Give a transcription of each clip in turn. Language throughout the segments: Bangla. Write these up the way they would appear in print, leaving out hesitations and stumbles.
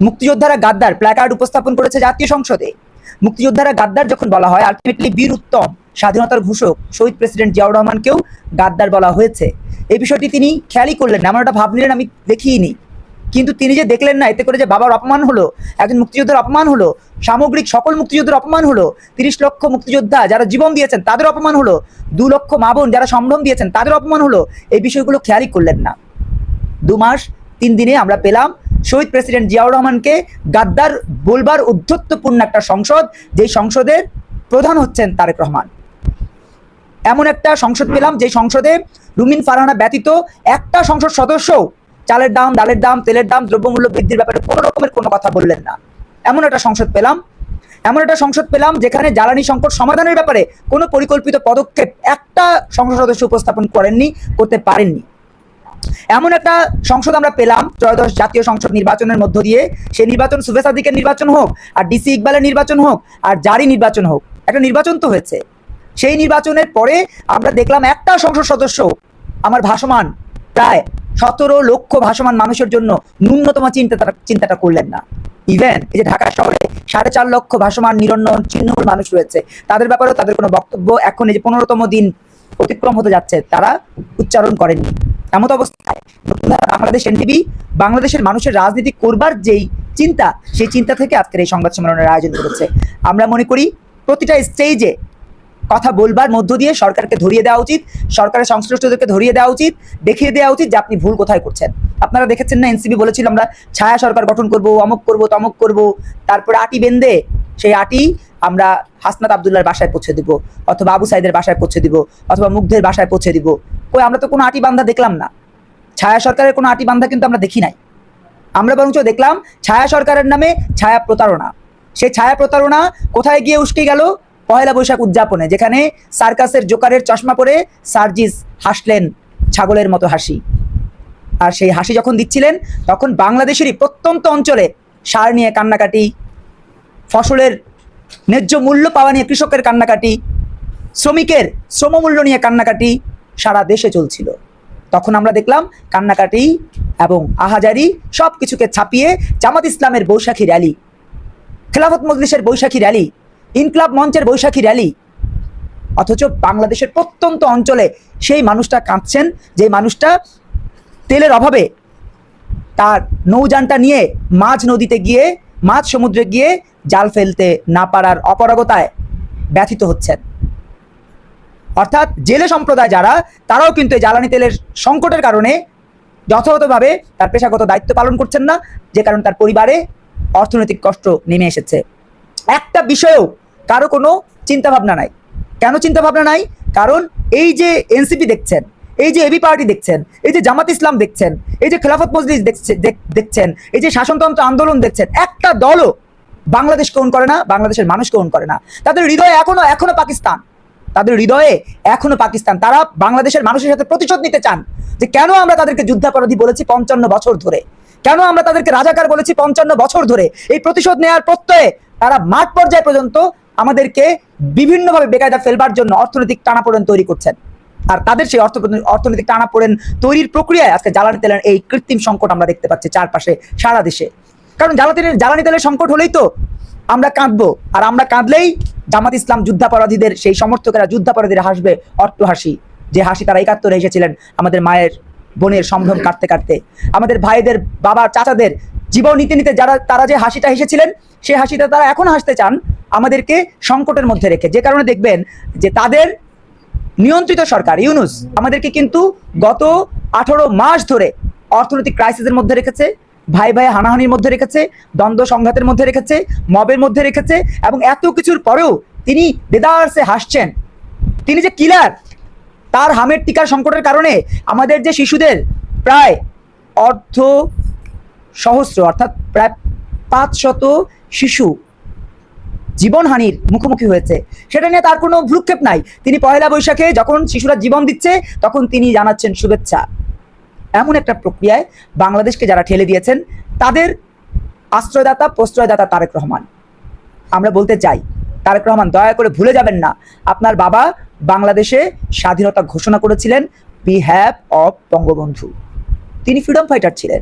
মুক্তিযোদ্ধারা গাদ্দার প্ল্যাকার্ড উপস্থাপন করেছে জাতীয় সংসদে। মুক্তিযোদ্ধারা গাদ্দার যখন বলা হয়, আলটিমেটলি বীর উত্তম স্বাধীনতার ঘোষক শহীদ প্রেসিডেন্ট জিয়াউর রহমানকেও গাদ্দার বলা হয়েছে। এই বিষয়টি তিনি খেয়ালই করলেন না, এমন একটা ভাব নিলেন আমি দেখিনি। কিন্তু তিনি যে দেখলেন না, এতে করে যে বাবার অপমান হলো, একজন মুক্তিযোদ্ধার অপমান হলো, সামগ্রিক সকল মুক্তিযোদ্ধার অপমান হলো, 30 লক্ষ মুক্তিযোদ্ধা যারা জীবন দিয়েছেন তাদের অপমান হলো, 2 লক্ষ মা বোন যারা সম্ভ্রম দিয়েছেন তাদের অপমান হলো, এই বিষয়গুলো খেয়ালই করলেন না। 2 মাস 3 দিনে আমরা পেলাম শহীদ প্রেসিডেন্ট জিয়াউর রহমানকে গাদ্দার বলবার উদ্ধত্তপূর্ণ একটা সংসদ, যেই সংসদের প্রধান হচ্ছেন তারেক রহমান। এমন একটা সংসদ পেলাম যে সংসদে রুমিন ফারহানা ব্যতীত একটা সংসদ সদস্য চালের দাম, ডালের দাম, তেলের দাম, দ্রব্যমূল্য বৃদ্ধির ব্যাপারে কোনো রকমের কোনো কথা বললেন না। এমন একটা সংসদ পেলাম যেখানে জ্বালানি সংকট সমাধানের ব্যাপারে কোনো পরিকল্পিত পদক্ষেপ একটা সংসদ সদস্য উপস্থাপন করতে পারেননি। এমন একটা সংসদ আমরা পেলাম ত্রয়োদশ জাতীয় সংসদ নির্বাচনের মধ্য দিয়ে, সেই নির্বাচন সুবে সাদিকের নির্বাচন হোক, আর ডিসি ইকবালের নির্বাচন হোক, আর জারি নির্বাচন হোক, একটা নির্বাচন তো হয়েছে। সেই নির্বাচনের পরে আমরা দেখলাম একটা সংসদ সদস্য আমার ভাসমান প্রায় 17 লক্ষ ভাসমান মানুষের জন্য ন্যূনতম চিন্তাটা করলেন না। ইভেন এই যে ঢাকা শহরে 4.5 লক্ষ ভাসমান নিরন্ন চিহ্নহীন মানুষ রয়েছে, তাদের ব্যাপারেও তাদের কোনো বক্তব্য এখন এই যে 15তম দিন অতিক্রম হতে যাচ্ছে তারা উচ্চারণ করেননি। এমত অবস্থায় বাংলাদেশ এনটিভি বাংলাদেশের মানুষের রাজনীতি করবার যেই চিন্তা, সেই চিন্তা থেকে আজকের এই সংবাদ সম্মেলনের আয়োজন করেছে। আমরা মনে করি প্রতিটা স্টেজে কথা বলবার মধ্য দিয়ে সরকারকে ধরিয়ে দেওয়া উচিত, সরকারের সংশ্লিষ্টদেরকে ধরিয়ে দেওয়া উচিত, দেখিয়ে দেওয়া উচিত যে আপনি ভুল কোথায় করছেন। আপনারা দেখেছেন না, এনসিপি বলেছিল আমরা ছায়া সরকার গঠন করব, অমুক করব, তমুক করব, তারপরে আটি বেঁধে সেই আটি আমরা হাসনাত আবদুল্লাহর বাসায় পৌঁছে দিব, অথবা আবু সাইদের বাসায় পৌঁছে দিব, অথবা মুগ্ধের বাসায় পৌঁছে দিব। কই, আমরা তো কোনো আটি বান্ধা দেখলাম না। ছায়া সরকারের কোনো আটি বান্ধা কিন্তু আমরা দেখি নাই। আমরা বরঞ্চ দেখলাম ছায়া সরকারের নামে ছায়া প্রতারণা। সেই ছায়া প্রতারণা কোথায় গিয়ে উস্কে গেল? পহেলা বৈশাখ উদযাপনে, যেখানে সার্কাসের জোকারের চশমা পরে সার্জিস হাসলেন ছাগলের মতো হাসি। আর সেই হাসি যখন দিচ্ছিলেন তখন বাংলাদেশেরই প্রত্যন্ত অঞ্চলে সার নিয়ে কান্নাকাটি, ফসলের ন্যায্য মূল্য পাওয়া নিয়ে কৃষকের কান্নাকাটি, শ্রমিকের শ্রমমূল্য নিয়ে কান্নাকাটি সারা দেশে চলছিল। তখন আমরা দেখলাম কান্নাকাটি এবং আহাজারি সব কিছুকে ছাপিয়ে জামাত ইসলামের বৈশাখী র্যালি, খেলাফত মজলিসের বৈশাখী র্যালি, ইনকলাব মঞ্চের বৈশাখী র্যালি। অথচ বাংলাদেশের প্রত্যন্ত অঞ্চলে সেই মানুষটা কাঁদছেন, যে মানুষটা তেলের অভাবে তার নৌযানটা নিয়ে মাঝ নদীতে গিয়ে, মাঝ সমুদ্রে গিয়ে জাল ফেলতে না পারার অপারগতায় ব্যথিত হচ্ছেন। অর্থাৎ জেলে সম্প্রদায় যারা, তারাও কিন্তু এই জ্বালানি তেলের সংকটের কারণে যথাযথভাবে তার পেশাগত দায়িত্ব পালন করছেন না, যে কারণে তার পরিবারে অর্থনৈতিক কষ্ট নেমে এসেছে। একটা বিষয়েও কারো কোনো চিন্তাভাবনা নাই। কেন চিন্তাভাবনা নাই? কারণ এই যে এনসিপি দেখছেন, এই যে এবি পার্টি দেখছেন, এই যে জামাত ইসলাম দেখছেন, এই যে খেলাফত মজলিস দেখছেন, এই যে শাসনতন্ত্র আন্দোলন দেখছেন, একটা দলও বাংলাদেশকে ওন করে না, বাংলাদেশের মানুষকে ওন করে না। তাদের হৃদয়ে এখনো পাকিস্তান, তাদের হৃদয়ে এখনো পাকিস্তান। তারা বাংলাদেশের মানুষের সাথে প্রতিশোধ নিতে চান যে কেন আমরা তাদেরকে যুদ্ধাপরাধী বলেছি 55 বছর ধরে, কেন আমরা তাদেরকে রাজাকার বলেছি 55 বছর ধরে। এই প্রতিশোধ নেওয়ার প্রত্যয়ে তারা মাঠ পর্যায় পর্যন্ত আমাদেরকে বিভিন্নভাবে বেকায়দা ফেলবার জন্য অর্থনৈতিক টানাপোড়েন তৈরি করছেন। আর তাদের সেই অর্থনৈতিক টানাপোড়েন তৈরির প্রক্রিয়ায় আজকে জ্বালানি তেলের এই কৃত্রিম সংকট আমরা দেখতে পাচ্ছি চারপাশে সারা দেশে। কারণ জ্বালানি তেলের সংকট হলেই তো আমরা কাঁদবো, আর আমরা কাঁদলেই জামাত ইসলাম যুদ্ধাপরাধীদের সেই সমর্থকেরা যুদ্ধাপরাধীরা হাসবে অট্ট হাসি, যে হাসি তারা 71-এ এসেছিলেন আমাদের মায়ের বোনের সম্ভ্রম কাটতে কাটতে, আমাদের ভাইদের বাবার চাচাদের জীবন নিতে নিতে তারা যে হাসিটা হেসেছিলেন, সেই হাসিটা তারা এখন হাসতে চান আমাদেরকে সংকটের মধ্যে রেখে। যে কারণে দেখবেন যে তাদের নিয়ন্ত্রিত সরকার ইউনূস আমাদেরকে কিন্তু গত 18 মাস ধরে অর্থনৈতিক ক্রাইসিসের মধ্যে রেখেছে, ভাই ভাই হানাহানির মধ্যে রেখেছে, দ্বন্দ্ব সংঘাতের মধ্যে রেখেছে, মবের মধ্যে রেখেছে। এবং এত কিছুর পরেও তিনি দেদারসে হাসছেন। তিনি যে কিলার, তার হামের টিকার সংকটের কারণে আমাদের যে শিশুদের প্রায় সহস্র অর্থাৎ প্রায় 500 শিশু জীবনহানির মুখোমুখি হয়েছে, সেটা নিয়ে তার কোনো ভ্রুক্ষেপ নাই। তিনি পয়লা বৈশাখে যখন শিশুরা জীবন দিচ্ছে তখন তিনি জানাচ্ছেন শুভেচ্ছা। এমন একটা প্রক্রিয়ায় বাংলাদেশকে যারা ঠেলে দিয়েছেন তাদের আশ্রয়দাতা প্রশ্রয়দাতা তারেক রহমান। আমরা বলতে চাই, তারেক রহমান দয়া করে ভুলে যাবেন না, আপনার বাবা বাংলাদেশে স্বাধীনতা ঘোষণা করেছিলেন বিহ্যাভ অফ বঙ্গবন্ধু। তিনি ফ্রিডম ফাইটার ছিলেন।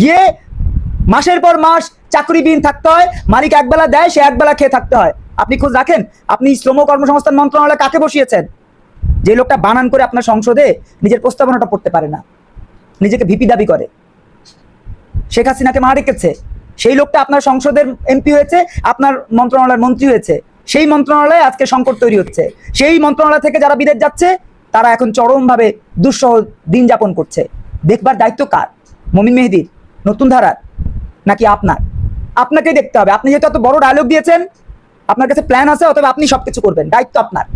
গিয়ে মাসের পর মাস চাকরিবিহীন থাকতে হয়, মালিক একবেলা দেয়, সে একবেলা খেয়ে থাকতে হয়। আপনি খোঁজ রাখেন? আপনি শ্রম কর্মসংস্থান মন্ত্রণালয়ে কাকে বসিয়েছেন? যে লোকটা বানান করে আপনার সংসদে নিজের প্রস্তাবনাটা পড়তে পারে না, নিজেকে ভিপি দাবি করে, শেখ হাসিনাকে মা রেখেছে, সেই লোকটা আপনার সংসদের এমপি হয়েছে, আপনার মন্ত্রণালয়ের মন্ত্রী হয়েছে। সেই মন্ত্রণালয়ে আজকে সংকট তৈরি হচ্ছে। সেই মন্ত্রণালয় থেকে যারা বিদেশ যাচ্ছে তারা এখন চরমভাবে দুঃসহ দিন যাপন করছে। দেখবার দায়িত্ব কার? মমিন মেহেদীর, নতুন ধারার, নাকি আপনার? আপনাকেই দেখতে হবে। আপনি যেহেতু এত বড় ডায়লগ দিয়েছেন, আপনার কাছে প্ল্যান আছে, অথবা আপনি সবকিছু করবেন, দায়িত্ব আপনার।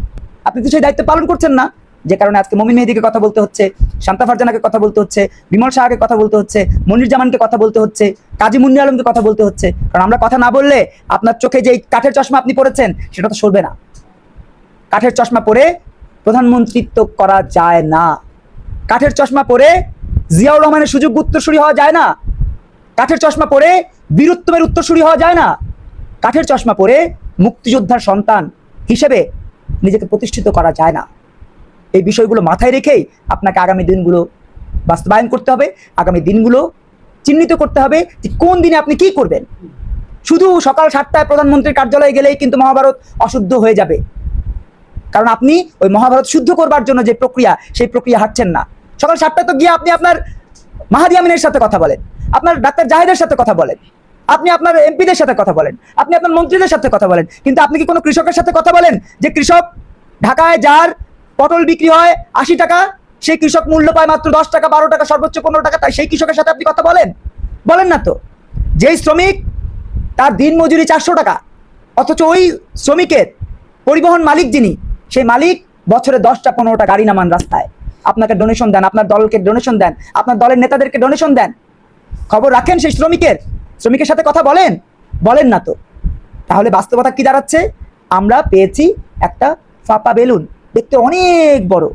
আপনি তো সেই দায়িত্ব পালন করছেন না, যে কারণে আজকে মমিন মেহেদীকে কথা বলতে হচ্ছে, শান্তা ফারজানাকে কথা বলতে হচ্ছে, বিমল শাহকে কথা বলতে হচ্ছে, মনির জামানকে কথা বলতে হচ্ছে, কাজী মুন্নি আলমকে কথা বলতে হচ্ছে। কারণ আমরা কথা না বললে আপনার চোখে যে কাঠের চশমা আপনি পরেছেন সেটা তো সরবে না। কাঠের চশমা পরে প্রধানমন্ত্রিত্ব করা যায় না। কাঠের চশমা পরে জিয়াউর রহমানের সুযোগ্য উত্তরসূরি হওয়া যায় না। কাঠের চশমা পরে বীরুত্তমের উত্তরসূরি হওয়া যায় না। কাঠের চশমা পরে মুক্তিযোদ্ধার সন্তান হিসেবে নিজেকে প্রতিষ্ঠিত করা যায় না। এই বিষয়গুলো মাথায় রেখেই আপনাকে আগামী দিনগুলো বাস্তবায়ন করতে হবে, আগামী দিনগুলো চিহ্নিত করতে হবে যে কোন দিনে আপনি কি করবেন। শুধু সকাল 7টায় প্রধানমন্ত্রীর কার্যালয়ে গেলেই কিন্তু মহাভারত অশুদ্ধ হয়ে যাবে, কারণ আপনি ওই মহাভারত শুদ্ধ করবার জন্য যে প্রক্রিয়া, সেই প্রক্রিয়া হাঁটছেন না। সকাল 7টায় তো গিয়ে আপনি আপনার মাহাদি আমিনের সাথে কথা বলেন, আপনার ডাক্তার জাহেদের সাথে কথা বলেন, আপনি আপনার এমপিদের সাথে কথা বলেন, আপনি আপনার মন্ত্রীদের সাথে কথা বলেন, কিন্তু আপনি কি কোনো কৃষকের সাথে কথা বলেন? যে কৃষক ঢাকায় যার পটল বিক্রি হয় 80 টাকা, সেই কৃষক মূল্য পায় মাত্র 10 টাকা, 12 টাকা, সর্বোচ্চ 15 টাকা, তাই সেই কৃষকের সাথে আপনি কথা বলেন? বলেন না তো। যেই শ্রমিক তার দিন মজুরি 400 টাকা, অথচ ওই শ্রমিকের পরিবহন মালিক যিনি, সেই মালিক বছরে 10টা 15টা গাড়ি নামান রাস্তায়, আপনাকে ডোনেশন দেন, আপনার দলকে ডোনেশন দেন, আপনার দলের নেতাদেরকে ডোনেশন দেন। খবর রাখেন সেই শ্রমিকের সাথে কথা বলেন? বলেন না তো। তাহলে বাস্তবতা কি দাঁড়াচ্ছে? আমরা পেয়েছি একটা ফাঁপা বেলুন, দেখতে অনেক বড়,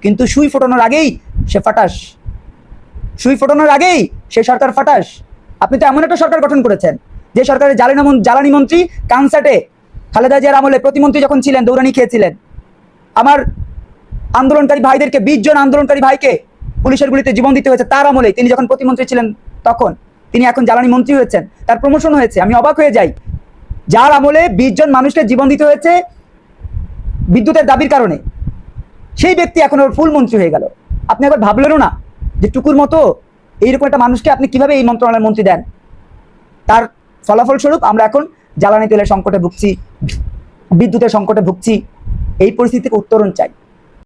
কিন্তু সুই ফোটানোর আগেই সে ফাটাস, সুই ফোটানোর আগেই সে সরকার ফাটাস। আপনি তো এমন একটা সরকার গঠন করেছেন যে সরকারের জ্বালানি মন্ত্রী কানসাটে খালেদা জিয়ার আমলে প্রতিমন্ত্রী যখন ছিলেন দৌড়ানি খেয়েছিলেন। আমার আন্দোলনকারী ভাইদেরকে, 20 জন আন্দোলনকারী ভাইকে পুলিশের গুলিতে জীবন দিতে হয়েছে তার আমলে। তিনি যখন প্রতিমন্ত্রী ছিলেন তখন, তিনি এখন জ্বালানি মন্ত্রী হয়েছেন, তার প্রমোশন হয়েছে। আমি অবাক হয়ে যাই, যার আমলে 20 জন মানুষকে জীবন দিতে হয়েছে বিদ্যুতের দাবির কারণে, সেই ব্যক্তি এখন ওর ফুল মন্ত্রী হয়ে গেল। আপনি একবার ভাবলেনও না যে টুকুর মতো এইরকম একটা মানুষকে আপনি কিভাবে এই মন্ত্রণালয়ের মন্ত্রী দেন? তার ফলাফল স্বরূপ আমরা এখন জ্বালানি তেলের সংকটে ভুগছি, বিদ্যুতের সংকটে ভুগছি। এই পরিস্থিতি থেকে উত্তরণ চাই।